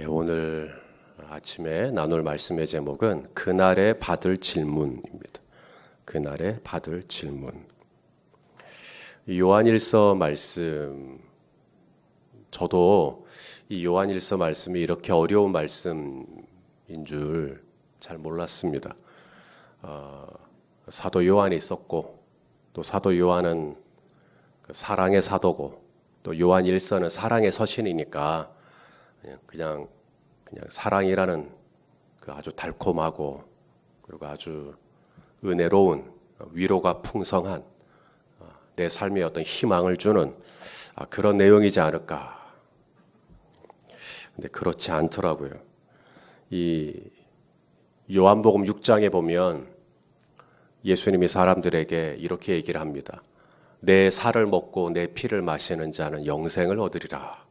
오늘 아침에 나눌 말씀의 제목은 그날에 받을 질문입니다. 그날에 받을 질문. 요한일서 말씀, 저도 이 요한일서 말씀이 이렇게 어려운 말씀인 줄 잘 몰랐습니다. 사도 요한이 썼고, 또 사도 요한은 사랑의 사도고, 또 요한일서는 사랑의 서신이니까 그냥 사랑이라는 그 아주 달콤하고 그리고 아주 은혜로운 위로가 풍성한 내 삶에 어떤 희망을 주는 그런 내용이지 않을까. 근데 그렇지 않더라고요. 이 요한복음 6장에 보면 예수님이 사람들에게 이렇게 얘기를 합니다. 내 살을 먹고 내 피를 마시는 자는 영생을 얻으리라.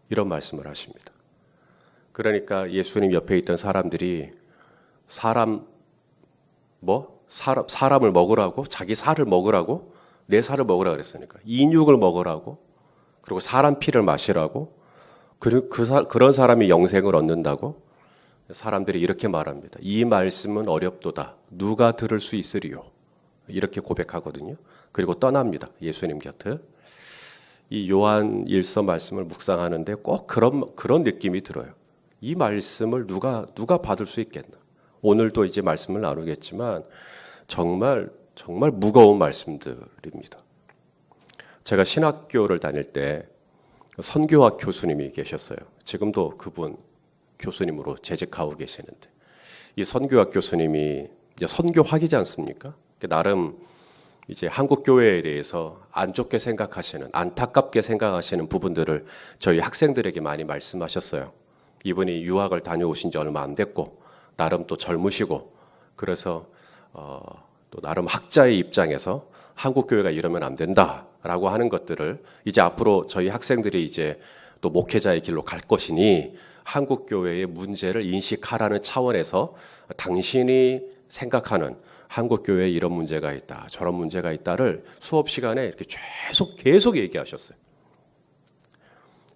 이런 말씀을 하십니다. 그러니까 예수님 옆에 있던 사람들이 사람을 먹으라고, 자기 살을 먹으라고, 내 살을 먹으라고 그랬으니까 인육을 먹으라고, 그리고 사람 피를 마시라고, 그리고 그런 사람이 영생을 얻는다고 사람들이 이렇게 말합니다. 이 말씀은 어렵도다. 누가 들을 수 있으리요? 이렇게 고백하거든요. 그리고 떠납니다. 예수님 곁을. 이 요한일서 말씀을 묵상하는데 꼭 그런 느낌이 들어요. 이 말씀을 누가 받을 수 있겠나? 오늘도 이제 말씀을 나누겠지만 정말 무거운 말씀들입니다. 제가 신학교를 다닐 때 선교학 교수님이 계셨어요. 지금도 그분 교수님으로 재직하고 계시는데 이 선교학 교수님이 이제 선교학이지 않습니까? 나름 이제 한국 교회에 대해서 안 좋게 생각하시는, 안타깝게 생각하시는 부분들을 저희 학생들에게 많이 말씀하셨어요. 이분이 유학을 다녀오신 지 얼마 안 됐고 나름 또 젊으시고 그래서 또 나름 학자의 입장에서 한국 교회가 이러면 안 된다라고 하는 것들을 이제 앞으로 저희 학생들이 이제 또 목회자의 길로 갈 것이니 한국 교회의 문제를 인식하라는 차원에서 당신이 생각하는 한국 교회에 이런 문제가 있다, 저런 문제가 있다를 수업 시간에 이렇게 계속 얘기하셨어요.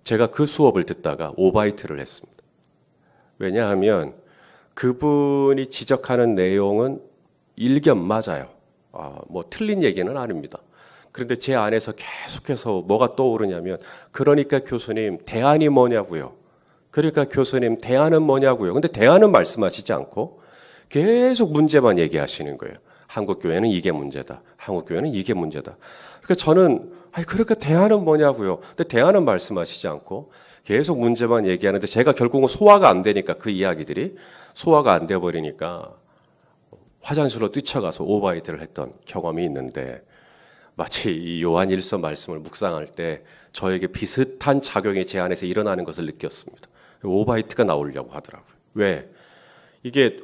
제가 그 수업을 듣다가 오바이트를 했습니다. 왜냐하면 그분이 지적하는 내용은 일견 맞아요. 뭐 틀린 얘기는 아닙니다. 그런데 제 안에서 계속해서 뭐가 떠오르냐면 그러니까 교수님 대안이 뭐냐고요. 그러니까 교수님 대안은 뭐냐고요. 근데 대안은 말씀하시지 않고 계속 문제만 얘기하시는 거예요. 한국 교회는 이게 문제다. 한국 교회는 이게 문제다. 그러니까 저는 그러니까 대안은 뭐냐고요. 근데 대안은 말씀하시지 않고 계속 문제만 얘기하는데 제가 결국은 소화가 안 되니까 그 이야기들이 소화가 안 돼 버리니까 화장실로 뛰쳐가서 오바이트를 했던 경험이 있는데 마치 이 요한일서 말씀을 묵상할 때 저에게 비슷한 작용이 제 안에서 일어나는 것을 느꼈습니다. 오바이트가 나오려고 하더라고요. 왜? 이게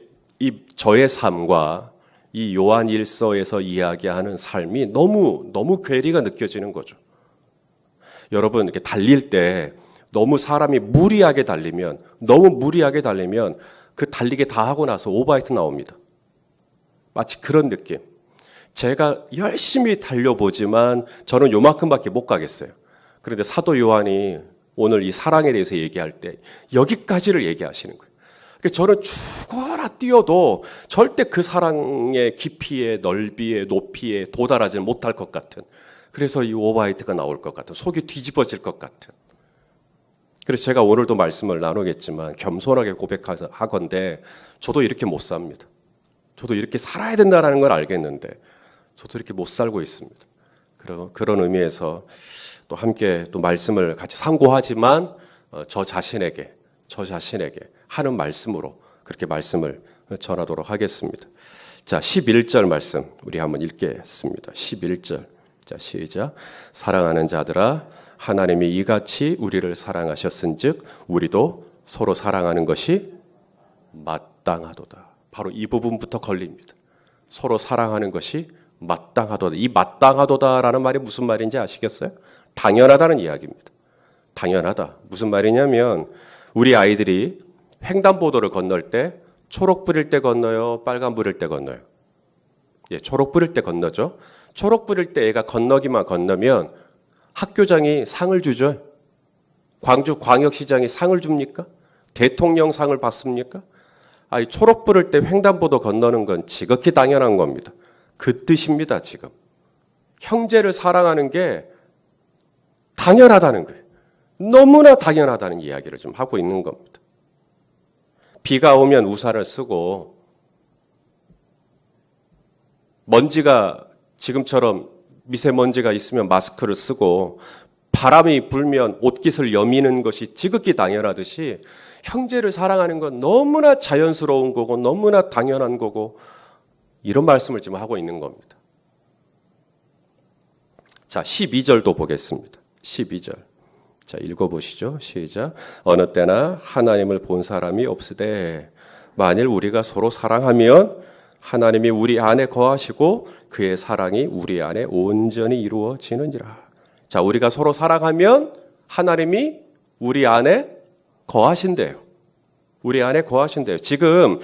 저의 삶과 이 요한일서에서 이야기하는 삶이 너무 괴리가 느껴지는 거죠. 여러분 이렇게 달릴 때 너무 사람이 무리하게 달리면 그 달리기 다 하고 나서 오바이트 나옵니다. 마치 그런 느낌. 제가 열심히 달려보지만 저는 요만큼밖에 못 가겠어요. 그런데 사도 요한이 오늘 이 사랑에 대해서 얘기할 때 여기까지를 얘기하시는 거예요. 저는 죽어라 뛰어도 절대 그 사랑의 깊이에 넓이에 높이에 도달하지 못할 것 같은, 그래서 이 오바이트가 나올 것 같은, 속이 뒤집어질 것 같은. 그래서 제가 오늘도 말씀을 나누겠지만 겸손하게 고백하건대 저도 이렇게 못 삽니다. 저도 이렇게 살아야 된다는 걸 알겠는데 저도 이렇게 못 살고 있습니다. 그런 의미에서 또 함께 또 말씀을 같이 상고하지만 저 자신에게 하는 말씀으로 그렇게 말씀을 전하도록 하겠습니다. 자, 11절 말씀 우리 한번 읽겠습니다. 11절. 자, 시작. 사랑하는 자들아, 하나님이 이같이 우리를 사랑하셨은즉 우리도 서로 사랑하는 것이 마땅하도다. 바로 이 부분부터 걸립니다. 서로 사랑하는 것이 마땅하도다. 이 마땅하도다라는 말이 무슨 말인지 아시겠어요? 당연하다는 이야기입니다. 당연하다. 무슨 말이냐면 우리 아이들이 횡단보도를 건널 때 초록 불일 때 건너요? 빨간 불일 때 건너요? 초록 불일 때 건너죠. 초록 불일 때 애가 건너기만 건너면 학교장이 상을 주죠. 광주 광역시장이 상을 줍니까? 대통령상을 받습니까? 아니, 초록 불을 때 횡단보도 건너는 건 지극히 당연한 겁니다. 그 뜻입니다, 지금. 형제를 사랑하는 게 당연하다는 거예요. 너무나 당연하다는 이야기를 좀 하고 있는 겁니다. 비가 오면 우산을 쓰고, 먼지가 지금처럼 미세먼지가 있으면 마스크를 쓰고, 바람이 불면 옷깃을 여미는 것이 지극히 당연하듯이 형제를 사랑하는 건 너무나 자연스러운 거고 너무나 당연한 거고, 이런 말씀을 지금 하고 있는 겁니다. 자, 12절도 보겠습니다. 12절. 자, 읽어보시죠. 시작. 어느 때나 하나님을 본 사람이 없으되 만일 우리가 서로 사랑하면 하나님이 우리 안에 거하시고 그의 사랑이 우리 안에 온전히 이루어지느니라. 자, 우리가 서로 사랑하면 하나님이 우리 안에 거하신대요. 우리 안에 거하신대요. 지금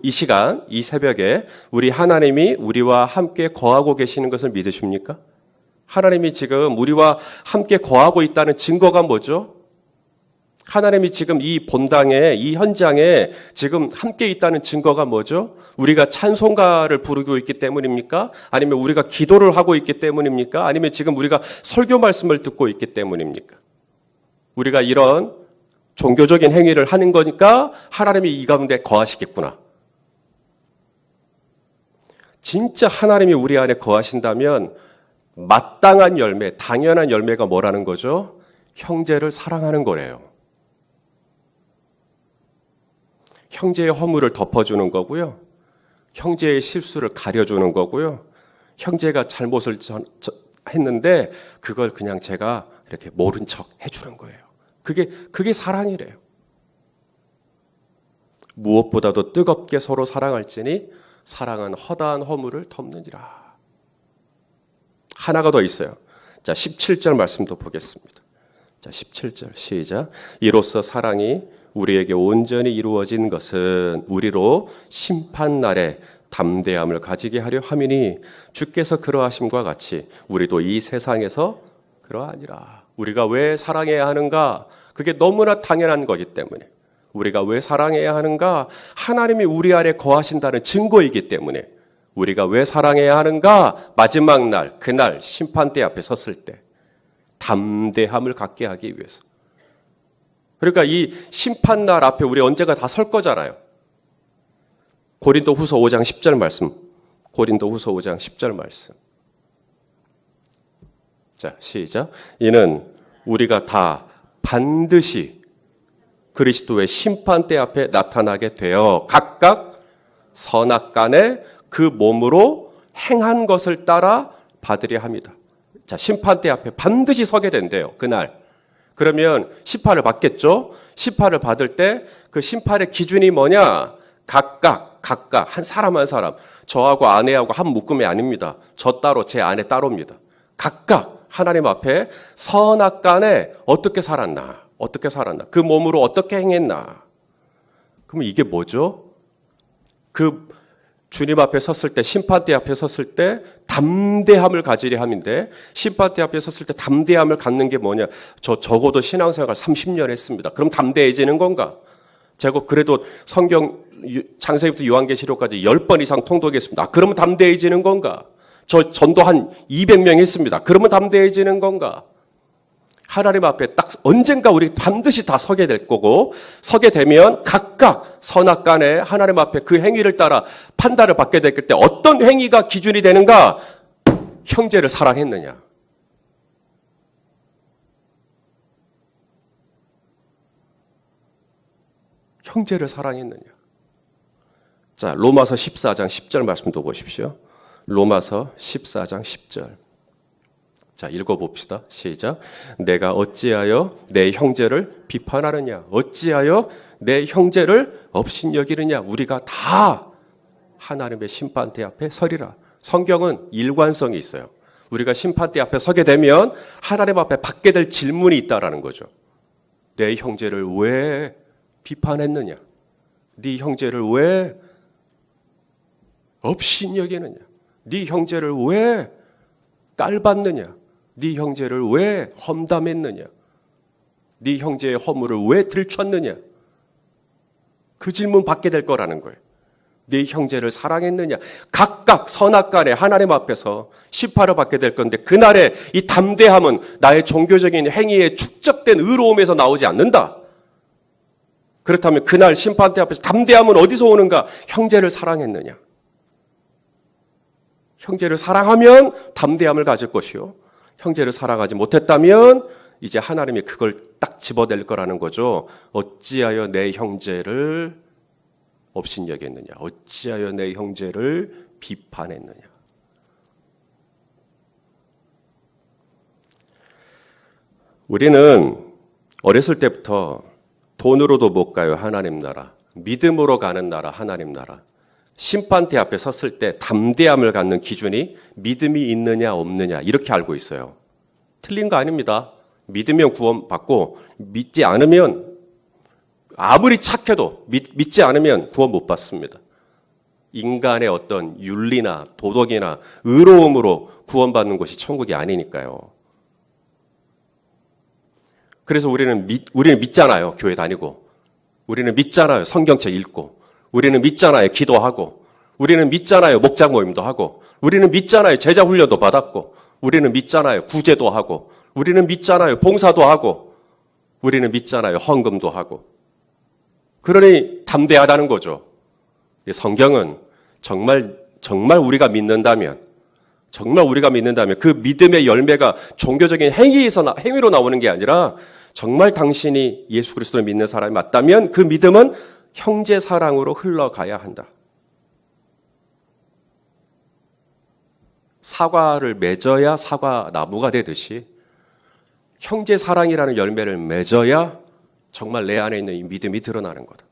이 시간, 이 새벽에 우리 하나님이 우리와 함께 거하고 계시는 것을 믿으십니까? 하나님이 지금 우리와 함께 거하고 있다는 증거가 뭐죠? 하나님이 지금 이 본당에, 이 현장에 지금 함께 있다는 증거가 뭐죠? 우리가 찬송가를 부르고 있기 때문입니까? 아니면 우리가 기도를 하고 있기 때문입니까? 아니면 지금 우리가 설교 말씀을 듣고 있기 때문입니까? 우리가 이런 종교적인 행위를 하는 거니까 하나님이 이 가운데 거하시겠구나. 진짜 하나님이 우리 안에 거하신다면 마땅한 열매, 당연한 열매가 뭐라는 거죠? 형제를 사랑하는 거래요. 형제의 허물을 덮어주는 거고요. 형제의 실수를 가려주는 거고요. 형제가 잘못을 했는데 그걸 그냥 제가 이렇게 모른 척 해주는 거예요. 그게 사랑이래요. 무엇보다도 뜨겁게 서로 사랑할지니 사랑은 허다한 허물을 덮느니라. 하나가 더 있어요. 자, 17절 말씀도 보겠습니다. 자, 17절 시작. 이로써 사랑이 우리에게 온전히 이루어진 것은 우리로 심판날에 담대함을 가지게 하려 함이니 주께서 그러하심과 같이 우리도 이 세상에서 그러하니라. 우리가 왜 사랑해야 하는가? 그게 너무나 당연한 거기 때문에. 우리가 왜 사랑해야 하는가? 하나님이 우리 안에 거하신다는 증거이기 때문에. 우리가 왜 사랑해야 하는가? 마지막 날, 그날 심판대 앞에 섰을 때 담대함을 갖게 하기 위해서. 그러니까 이 심판날 앞에 우리 언제가 다 설 거잖아요. 고린도후서 5장 10절 말씀. 고린도후서 5장 10절 말씀. 자, 시작. 이는 우리가 다 반드시 그리스도의 심판대 앞에 나타나게 되어 각각 선악간에 그 몸으로 행한 것을 따라 받으려 합니다. 자, 심판대 앞에 반드시 서게 된대요. 그날. 그러면 심판을 받겠죠? 심판을 받을 때 그 심판의 기준이 뭐냐? 각각 한 사람 한 사람. 저하고 아내하고 한 묶음이 아닙니다. 저 따로 제 아내 따로입니다. 각각 하나님 앞에 선악간에 어떻게 살았나? 그 몸으로 어떻게 행했나? 그러면 이게 뭐죠? 그 주님 앞에 섰을 때, 심판대 앞에 섰을 때 담대함을 가지려 함인데, 심판대 앞에 섰을 때 담대함을 갖는 게 뭐냐? 적어도 신앙생활 30년 했습니다. 그럼 담대해지는 건가? 제가 그래도 성경 창세기부터 요한계시록까지 10번 이상 통독했습니다. 그러면 담대해지는 건가? 저 전도 한 200명 했습니다. 그러면 담대해지는 건가? 하나님 앞에 딱 언젠가 우리 반드시 다 서게 될 거고, 서게 되면 각각 선악간에 하나님 앞에 그 행위를 따라 판단을 받게 될 때 어떤 행위가 기준이 되는가? 형제를 사랑했느냐? 형제를 사랑했느냐? 자, 로마서 14장 10절 말씀도 보십시오. 로마서 14장 10절. 자, 읽어봅시다. 시작. 내가 어찌하여 내 형제를 비판하느냐? 어찌하여 내 형제를 업신여기느냐? 우리가 다 하나님의 심판대 앞에 서리라. 성경은 일관성이 있어요. 우리가 심판대 앞에 서게 되면 하나님 앞에 받게 될 질문이 있다라는 거죠. 내 형제를 왜 비판했느냐? 네 형제를 왜 업신여기느냐? 네 형제를 왜 깔봤느냐? 네 형제를 왜 험담했느냐? 네 형제의 허물을 왜 들췄느냐? 그 질문 받게 될 거라는 거예요. 네 형제를 사랑했느냐? 각각 선악간에 하나님 앞에서 심판을 받게 될 건데 그날의 이 담대함은 나의 종교적인 행위에 축적된 의로움에서 나오지 않는다. 그렇다면 그날 심판대 앞에서 담대함은 어디서 오는가? 형제를 사랑했느냐? 형제를 사랑하면 담대함을 가질 것이요. 형제를 사랑하지 못했다면 이제 하나님이 그걸 딱 집어댈 거라는 거죠. 어찌하여 내 형제를 업신여겼느냐? 어찌하여 내 형제를 비판했느냐? 우리는 어렸을 때부터 돈으로도 못 가요, 하나님 나라. 믿음으로 가는 나라, 하나님 나라. 심판대 앞에 섰을 때 담대함을 갖는 기준이 믿음이 있느냐 없느냐 이렇게 알고 있어요. 틀린 거 아닙니다. 믿으면 구원받고 믿지 않으면 아무리 착해도 믿지 않으면 구원 못 받습니다. 인간의 어떤 윤리나 도덕이나 의로움으로 구원받는 것이 천국이 아니니까요. 그래서 우리는 믿잖아요. 교회 다니고. 우리는 믿잖아요. 성경책 읽고. 우리는 믿잖아요. 기도하고. 우리는 믿잖아요. 목장 모임도 하고. 우리는 믿잖아요. 제자 훈련도 받았고. 우리는 믿잖아요. 구제도 하고. 우리는 믿잖아요. 봉사도 하고. 우리는 믿잖아요. 헌금도 하고. 그러니 담대하다는 거죠. 성경은 정말 우리가 믿는다면 그 믿음의 열매가 종교적인 행위로 나오는 게 아니라 정말 당신이 예수 그리스도를 믿는 사람이 맞다면 그 믿음은 형제 사랑으로 흘러가야 한다. 사과를 맺어야 사과 나무가 되듯이 형제 사랑이라는 열매를 맺어야 정말 내 안에 있는 이 믿음이 드러나는 거다.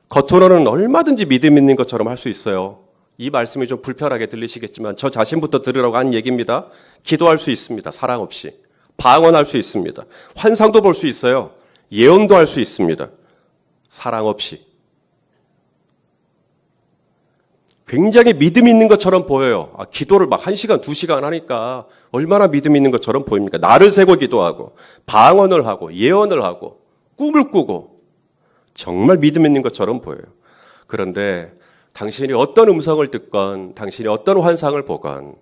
겉으로는 얼마든지 믿음 있는 것처럼 할 수 있어요. 이 말씀이 좀 불편하게 들리시겠지만 저 자신부터 들으라고 한 얘기입니다. 기도할 수 있습니다. 사랑 없이. 방언할 수 있습니다. 환상도 볼 수 있어요. 예언도 할 수 있습니다. 사랑 없이. 굉장히 믿음 있는 것처럼 보여요. 기도를 막 1시간, 2시간 하니까 얼마나 믿음 있는 것처럼 보입니까? 날을 새고 기도하고 방언을 하고 예언을 하고 꿈을 꾸고 정말 믿음 있는 것처럼 보여요. 그런데 당신이 어떤 음성을 듣건 당신이 어떤 환상을 보건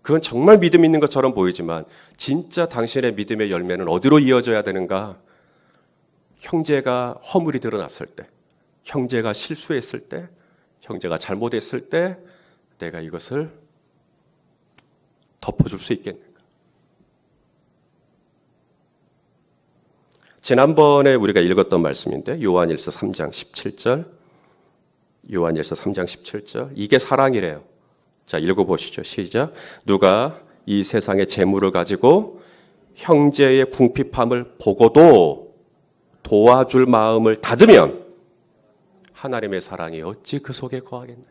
그건 정말 믿음 있는 것처럼 보이지만 진짜 당신의 믿음의 열매는 어디로 이어져야 되는가? 형제가 허물이 드러났을 때, 형제가 실수했을 때, 형제가 잘못했을 때 내가 이것을 덮어줄 수 있겠는가? 지난번에 우리가 읽었던 말씀인데 요한일서 3장 17절 요한일서 3장 17절 이게 사랑이래요. 자, 읽어보시죠. 시작. 누가 이 세상의 재물을 가지고 형제의 궁핍함을 보고도 도와줄 마음을 닫으면 하나님의 사랑이 어찌 그 속에 거하겠느냐.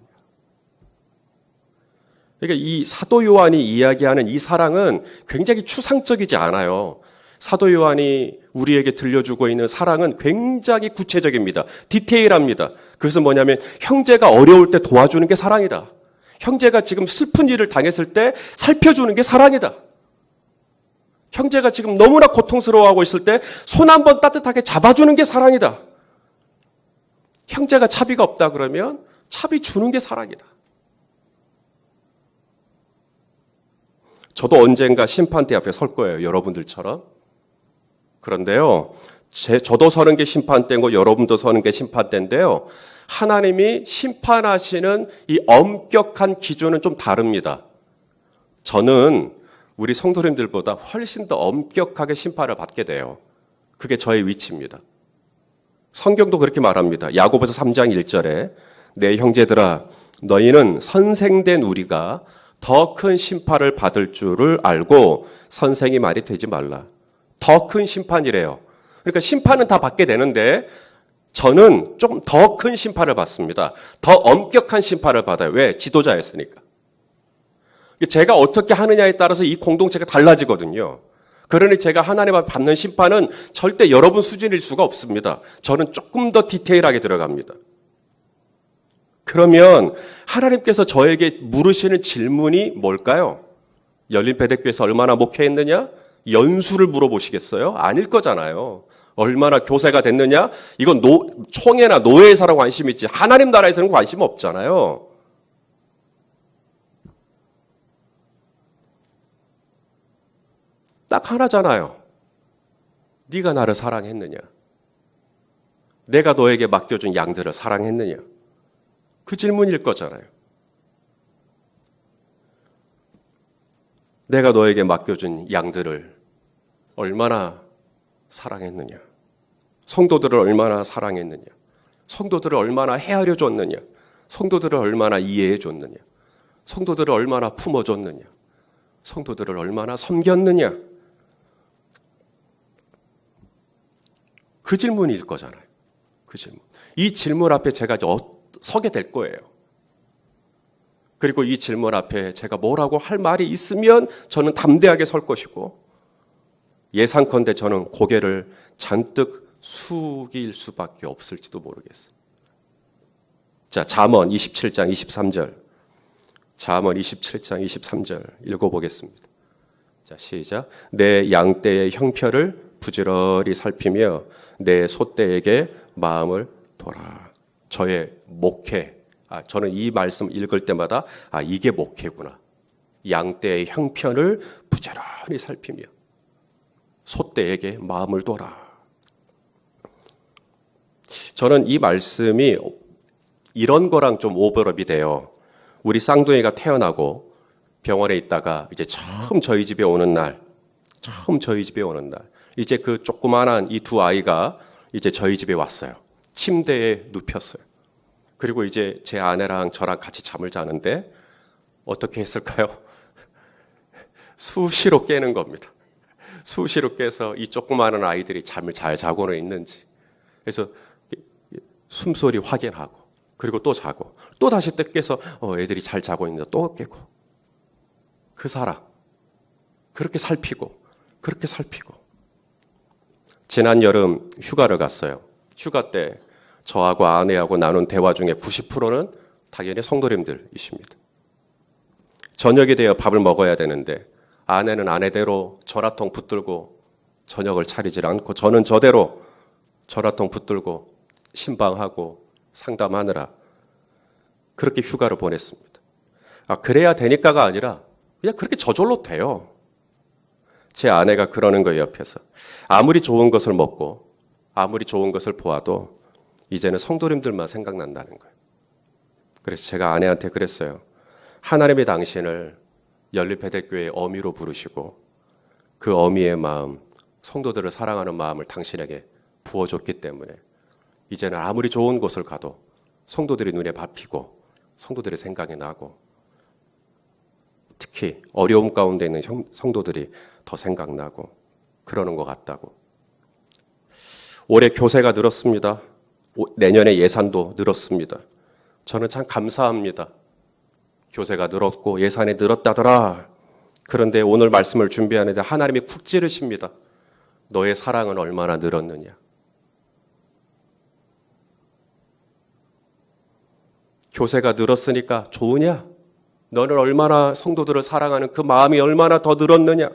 그러니까 이 사도 요한이 이야기하는 이 사랑은 굉장히 추상적이지 않아요. 사도 요한이 우리에게 들려주고 있는 사랑은 굉장히 구체적입니다. 디테일합니다. 그것은 뭐냐면 형제가 어려울 때 도와주는 게 사랑이다. 형제가 지금 슬픈 일을 당했을 때 살펴주는 게 사랑이다. 형제가 지금 너무나 고통스러워하고 있을 때 손 한번 따뜻하게 잡아주는 게 사랑이다. 형제가 차비가 없다 그러면 차비 주는 게 사랑이다. 저도 언젠가 심판대 앞에 설 거예요. 여러분들처럼. 그런데요, 저도 서는 게 심판대고 여러분도 서는 게 심판대인데요. 하나님이 심판하시는 이 엄격한 기준은 좀 다릅니다. 저는 우리 성도님들보다 훨씬 더 엄격하게 심판을 받게 돼요. 그게 저의 위치입니다. 성경도 그렇게 말합니다. 야고보서 3장 1절에 내 형제들아 너희는 선생된 우리가 더 큰 심판을 받을 줄을 알고 선생이 말이 되지 말라. 더 큰 심판이래요. 그러니까 심판은 다 받게 되는데 저는 좀 더 큰 심판을 받습니다. 더 엄격한 심판을 받아요. 왜? 지도자였으니까. 제가 어떻게 하느냐에 따라서 이 공동체가 달라지거든요. 그러니 제가 하나님 앞에 받는 심판은 절대 여러분 수준일 수가 없습니다. 저는 조금 더 디테일하게 들어갑니다. 그러면 하나님께서 저에게 물으시는 질문이 뭘까요? 열린 배대교에서 얼마나 목회했느냐? 연수를 물어보시겠어요? 아닐 거잖아요. 얼마나 교세가 됐느냐? 이건 총회나 노예사랑 관심 있지. 하나님 나라에서는 관심 없잖아요. 딱 하나잖아요. 네가 나를 사랑했느냐? 내가 너에게 맡겨준 양들을 사랑했느냐? 그 질문일 거잖아요. 내가 너에게 맡겨준 양들을 얼마나 사랑했느냐? 성도들을 얼마나 사랑했느냐? 성도들을 얼마나 헤아려 줬느냐? 성도들을 얼마나 이해해 줬느냐? 성도들을 얼마나 품어줬느냐? 성도들을 얼마나 섬겼느냐? 그 질문일 거잖아요. 그 질문. 이 질문 앞에 제가 서게 될 거예요. 그리고 이 질문 앞에 제가 뭐라고 할 말이 있으면 저는 담대하게 설 것이고, 예상컨대 저는 고개를 잔뜩 숙일 수밖에 없을지도 모르겠어요. 자, 잠언 27장 23절. 잠언 27장 23절 읽어보겠습니다. 자, 시작. 내 양떼의 형편을 부지런히 살피며 내 소떼에게 마음을 둬라. 저의 목회. 저는 이 말씀 읽을 때마다 이게 목회구나. 양떼의 형편을 부지런히 살피며 소떼에게 마음을 둬라. 저는 이 말씀이 이런 거랑 좀 오버랩이 돼요. 우리 쌍둥이가 태어나고 병원에 있다가 이제 처음 저희 집에 오는 날, 이제 그 조그만한 이 두 아이가 이제 저희 집에 왔어요. 침대에 눕혔어요. 그리고 이제 제 아내랑 저랑 같이 잠을 자는데 어떻게 했을까요? 수시로 깨는 겁니다. 수시로 깨서 이 조그마한 아이들이 잠을 잘 자고는 있는지. 그래서 숨소리 확인하고, 그리고 또 자고, 또 다시 또 깨서 애들이 잘 자고 있는데 또 깨고. 그 사랑. 그렇게 살피고. 지난 여름 휴가를 갔어요. 휴가 때 저하고 아내하고 나눈 대화 중에 90%는 당연히 성도님들이십니다. 저녁이 되어 밥을 먹어야 되는데 아내는 아내대로 전화통 붙들고 저녁을 차리질 않고, 저는 저대로 전화통 붙들고 신방하고 상담하느라 그렇게 휴가를 보냈습니다. 그래야 되니까가 아니라 그냥 그렇게 저절로 돼요. 제 아내가 그러는 거예요, 옆에서. 아무리 좋은 것을 먹고 아무리 좋은 것을 보아도 이제는 성도님들만 생각난다는 거예요. 그래서 제가 아내한테 그랬어요. 하나님이 당신을 연립회대교회의 어미로 부르시고 그 어미의 마음, 성도들을 사랑하는 마음을 당신에게 부어줬기 때문에 이제는 아무리 좋은 곳을 가도 성도들이 눈에 밟히고 성도들의 생각이 나고, 특히 어려움 가운데 있는 성도들이 더 생각나고 그러는 것 같다고. 올해 교세가 늘었습니다. 내년에 예산도 늘었습니다. 저는 참 감사합니다. 교세가 늘었고 예산이 늘었다더라. 그런데 오늘 말씀을 준비하는데 하나님이 쿡 찌르십니다. 너의 사랑은 얼마나 늘었느냐. 교세가 늘었으니까 좋으냐? 너는 얼마나 성도들을 사랑하는 그 마음이 얼마나 더 늘었느냐?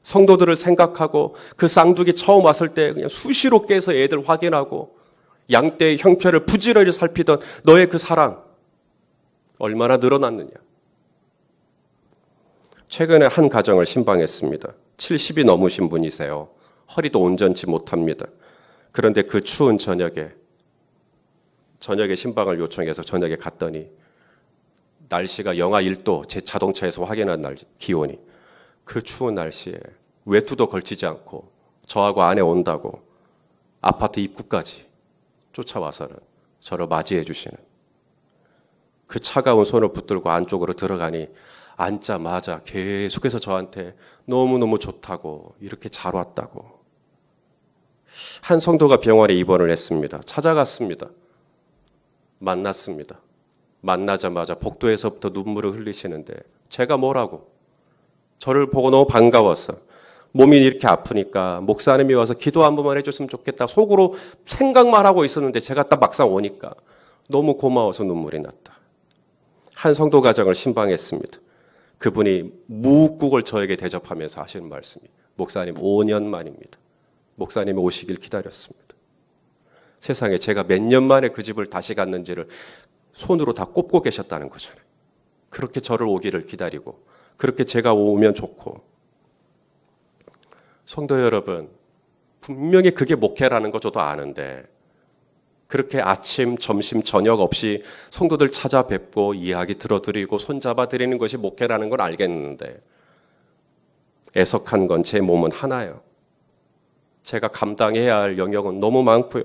성도들을 생각하고 그 쌍둥이 처음 왔을 때 그냥 수시로 깨서 애들 확인하고 양떼의 형편을 부지런히 살피던 너의 그 사랑 얼마나 늘어났느냐? 최근에 한 가정을 신방했습니다. 70이 넘으신 분이세요. 허리도 온전치 못합니다. 그런데 그 추운 저녁에 신방을 요청해서 저녁에 갔더니 날씨가 영하 1도, 제 자동차에서 확인한 날 기온이, 그 추운 날씨에 외투도 걸치지 않고 저하고 아내 온다고 아파트 입구까지 쫓아와서는 저를 맞이해 주시는, 그 차가운 손을 붙들고 안쪽으로 들어가니 앉자마자 계속해서 저한테 너무너무 좋다고, 이렇게 잘 왔다고. 한 성도가 병원에 입원을 했습니다. 찾아갔습니다. 만났습니다. 만나자마자 복도에서부터 눈물을 흘리시는데 제가 뭐라고? 저를 보고 너무 반가워서, 몸이 이렇게 아프니까 목사님이 와서 기도 한 번만 해줬으면 좋겠다 속으로 생각만 하고 있었는데 제가 딱 막상 오니까 너무 고마워서 눈물이 났다. 한 성도 가정을 신방했습니다. 그분이 무국을 저에게 대접하면서 하시는 말씀이, 목사님 5년 만입니다. 목사님이 오시길 기다렸습니다. 세상에 제가 몇 년 만에 그 집을 다시 갔는지를 손으로 다 꼽고 계셨다는 거잖아요. 그렇게 저를 오기를 기다리고 그렇게 제가 오면 좋고. 성도 여러분, 분명히 그게 목회라는 거 저도 아는데 그렇게 아침, 점심, 저녁 없이 성도들 찾아뵙고 이야기 들어드리고 손잡아 드리는 것이 목회라는 걸 알겠는데 애석한 건 제 몸은 하나예요. 제가 감당해야 할 영역은 너무 많고요.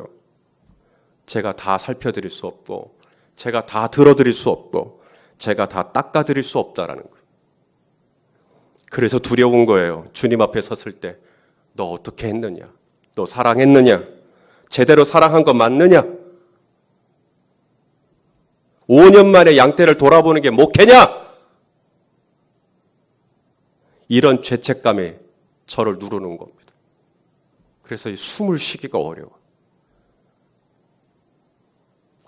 제가 다 살펴드릴 수 없고 제가 다 들어드릴 수 없고 제가 다 닦아드릴 수 없다라는 거예요. 그래서 두려운 거예요. 주님 앞에 섰을 때 너 어떻게 했느냐? 너 사랑했느냐? 제대로 사랑한 거 맞느냐? 5년 만에 양떼를 돌아보는 게 목회냐? 이런 죄책감이 저를 누르는 겁니다. 그래서 숨을 쉬기가 어려워.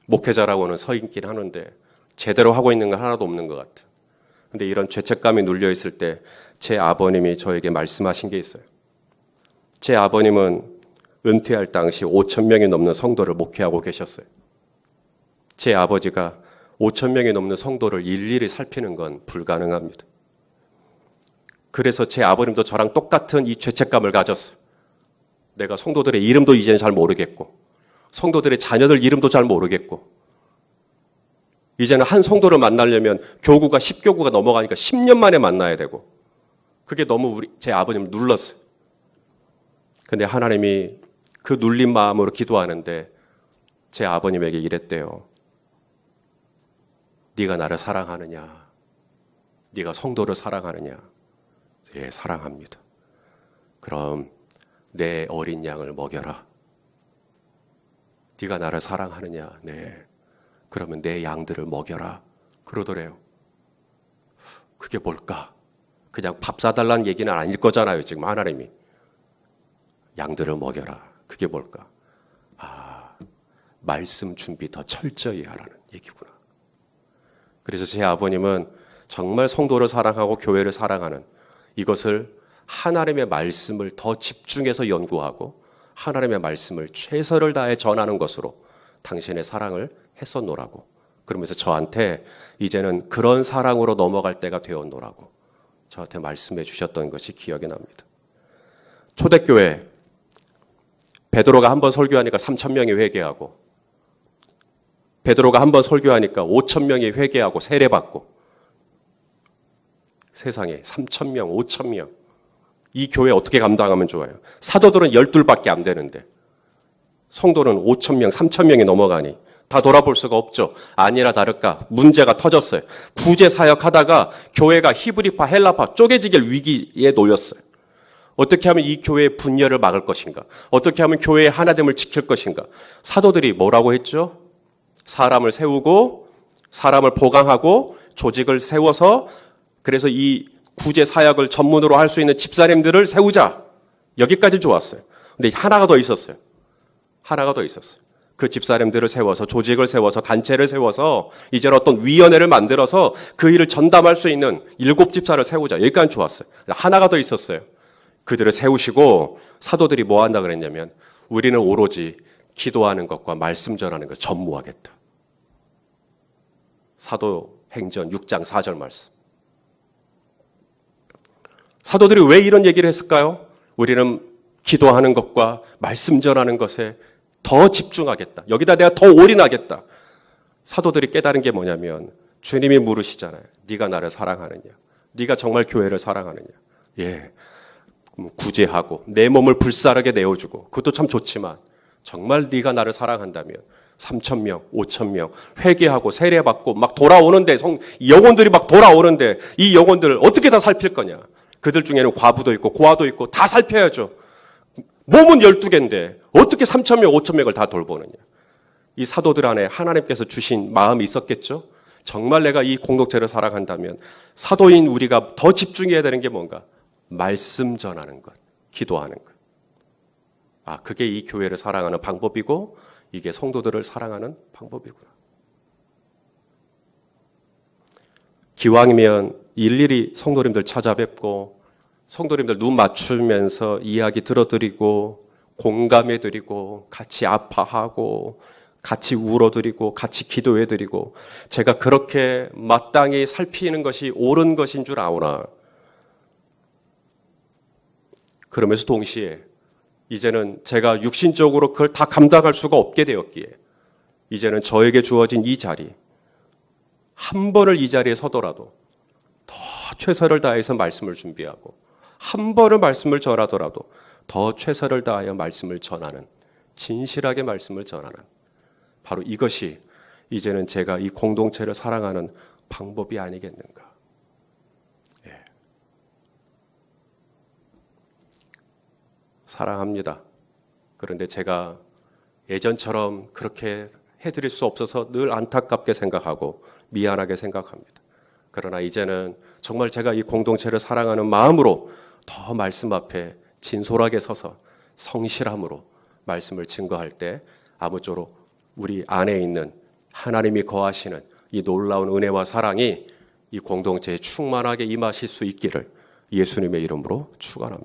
목회자라고는 서 있긴 하는데 제대로 하고 있는 건 하나도 없는 것 같아요. 근데 이런 죄책감이 눌려 있을 때 제 아버님이 저에게 말씀하신 게 있어요. 제 아버님은 은퇴할 당시 5천 명이 넘는 성도를 목회하고 계셨어요. 제 아버지가 5천 명이 넘는 성도를 일일이 살피는 건 불가능합니다. 그래서 제 아버님도 저랑 똑같은 이 죄책감을 가졌어요. 내가 성도들의 이름도 이제는 잘 모르겠고 성도들의 자녀들 이름도 잘 모르겠고 이제는 한 성도를 만나려면 교구가 10교구가 넘어가니까 10년 만에 만나야 되고 그게 너무 제 아버님을 눌렀어요. 근데 하나님이 그 눌린 마음으로 기도하는데 제 아버님에게 이랬대요. 네가 나를 사랑하느냐? 네가 성도를 사랑하느냐? 예, 사랑합니다. 그럼 내 어린 양을 먹여라. 네가 나를 사랑하느냐? 네. 그러면 내 양들을 먹여라. 그러더래요. 그게 뭘까? 그냥 밥 사달라는 얘기는 아닐 거잖아요. 지금 하나님이. 양들을 먹여라. 그게 뭘까? 아, 말씀 준비 더 철저히 하라는 얘기구나. 그래서 제 아버님은 정말 성도를 사랑하고 교회를 사랑하는 이것을 하나님의 말씀을 더 집중해서 연구하고 하나님의 말씀을 최선을 다해 전하는 것으로 당신의 사랑을 했었노라고. 그러면서 저한테 이제는 그런 사랑으로 넘어갈 때가 되었노라고 저한테 말씀해 주셨던 것이 기억이 납니다. 초대교회 베드로가 한 번 설교하니까 3천 명이 회개하고 베드로가 한 번 설교하니까 5천 명이 회개하고 세례받고 세상에 3천 명, 5천 명 이 교회 어떻게 감당하면 좋아요? 사도들은 12밖에 안 되는데 성도는 5천 명, 3천 명이 넘어가니 다 돌아볼 수가 없죠. 아니라 다를까 문제가 터졌어요. 구제 사역하다가 교회가 히브리파, 헬라파 쪼개지길 위기에 놓였어요. 어떻게 하면 이 교회의 분열을 막을 것인가? 어떻게 하면 교회의 하나됨을 지킬 것인가? 사도들이 뭐라고 했죠? 사람을 세우고 사람을 보강하고 조직을 세워서 그래서 이 구제 사역을 전문으로 할 수 있는 집사님들을 세우자. 여기까지 좋았어요. 근데 하나가 더 있었어요. 하나가 더 있었어요. 그 집사님들을 세워서 조직을 세워서 단체를 세워서 이제 어떤 위원회를 만들어서 그 일을 전담할 수 있는 7집사를 세우자. 여기까지 좋았어요. 하나가 더 있었어요. 그들을 세우시고 사도들이 뭐 한다 그랬냐면 우리는 오로지 기도하는 것과 말씀 전하는 것 전무하겠다. 사도행전 6장 4절 말씀. 사도들이 왜 이런 얘기를 했을까요? 우리는 기도하는 것과 말씀 전하는 것에 더 집중하겠다. 여기다 내가 더 올인하겠다. 사도들이 깨달은 게 뭐냐면 주님이 물으시잖아요. 네가 나를 사랑하느냐? 네가 정말 교회를 사랑하느냐? 예, 구제하고 내 몸을 불사르게 내어주고 그것도 참 좋지만 정말 네가 나를 사랑한다면 3천 명, 5천 명 회개하고 세례받고 막 돌아오는데 영혼들이 막 돌아오는데 이 영혼들을 어떻게 다 살필 거냐? 그들 중에는 과부도 있고 고아도 있고 다 살펴야죠. 몸은 12개인데 어떻게 3천 명, 5천 명을 다 돌보느냐. 이 사도들 안에 하나님께서 주신 마음이 있었겠죠. 정말 내가 이 공동체를 사랑한다면 사도인 우리가 더 집중해야 되는 게 뭔가? 말씀 전하는 것, 기도하는 것. 아, 그게 이 교회를 사랑하는 방법이고 이게 성도들을 사랑하는 방법이구나. 기왕이면 일일이 성도님들 찾아뵙고 성도님들 눈 맞추면서 이야기 들어드리고 공감해드리고 같이 아파하고 같이 울어드리고 같이 기도해드리고 제가 그렇게 마땅히 살피는 것이 옳은 것인 줄 아오나 그러면서 동시에 이제는 제가 육신적으로 그걸 다 감당할 수가 없게 되었기에 이제는 저에게 주어진 이 자리 한 번을 이 자리에 서더라도 더 최선을 다해서 말씀을 준비하고 한 번을 말씀을 전하더라도 더 최선을 다하여 말씀을 전하는 진실하게 말씀을 전하는 바로 이것이 이제는 제가 이 공동체를 사랑하는 방법이 아니겠는가. 예. 사랑합니다. 그런데 제가 예전처럼 그렇게 해드릴 수 없어서 늘 안타깝게 생각하고 미안하게 생각합니다. 그러나 이제는 정말 제가 이 공동체를 사랑하는 마음으로 더 말씀 앞에 진솔하게 서서 성실함으로 말씀을 증거할 때 아무쪼록 우리 안에 있는 하나님이 거하시는 이 놀라운 은혜와 사랑이 이 공동체에 충만하게 임하실 수 있기를 예수님의 이름으로 축원합니다.